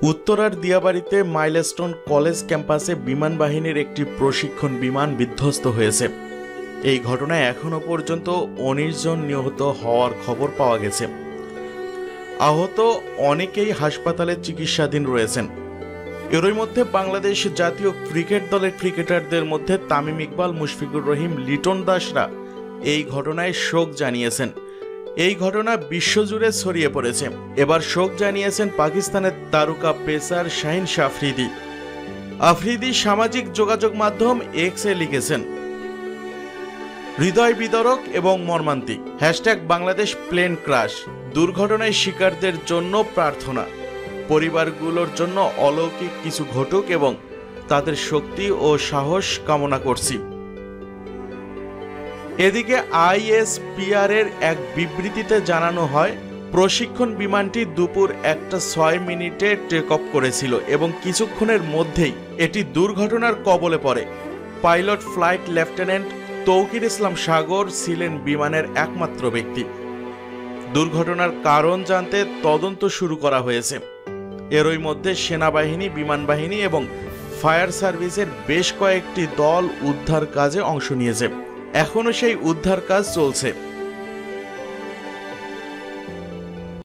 উত্তরার দিয়াবাড়িতে milestone college ক্যাম্পাসে বিমান বাহিনীর একটি প্রশিক্ষণ বিমান বিধ্বস্ত হয়েছে। এই ঘটনায় এখনো পর্যন্ত ১৯ জন নিহত হওয়ার খবর পাওয়া গেছে। আহত অনেকেই হাসপাতালে চিকিৎসাধীন রয়েছেন। এরই মধ্যে বাংলাদেশ জাতীয় ক্রিকেট দলের ক্রিকেটারদের মধ্যে তামিম ইকবাল, মুশফিকুর রহিম, লিটন দাসরা এই ঘটনায় শোক জানিয়েছেন। এই ঘটনা বিশ্বজুড়ে ছড়িয়ে পড়েছে। এবার শোক জানিয়েছেন পাকিস্তানের তারকা পেসার শাহিন শাহ আফ্রিদি সামাজিক যোগাযোগ মাধ্যম এক্সে লিখেছেন, হৃদয় বিদারক এবং মর্মান্তিক, #বাংলাদেশ প্লেন ক্রাশ, দুর্ঘটনায় শিকারদের জন্য প্রার্থনা, পরিবারগুলোর জন্য অলৌকিক কিছু ঘটুক এবং তাদের শক্তি ও সাহস কামনা করছি। এদিকে ISPR এর এক বিবৃতিতে জানানো হয়, প্রশিক্ষণ বিমানটি দুপুর 1:06 টেক অফ করেছিল এবং কিছুক্ষণের মধ্যেই এটি দুর্ঘটনার কবলে পড়ে। পাইলট ফ্লাইট লেফটেন্যান্ট তৌকির ইসলাম সাগর ছিলেন বিমানের একমাত্র ব্যক্তি। দুর্ঘটনার কারণ জানতে তদন্ত শুরু করা হয়েছে। এরই মধ্যে সেনাবাহিনী, বিমান বাহিনী এবং ফায়ার সার্ভিসের বেশ কয়েকটি দল উদ্ধার কাজে অংশ নিয়েছে। এখনো সেই উদ্ধার কাজ চলছে।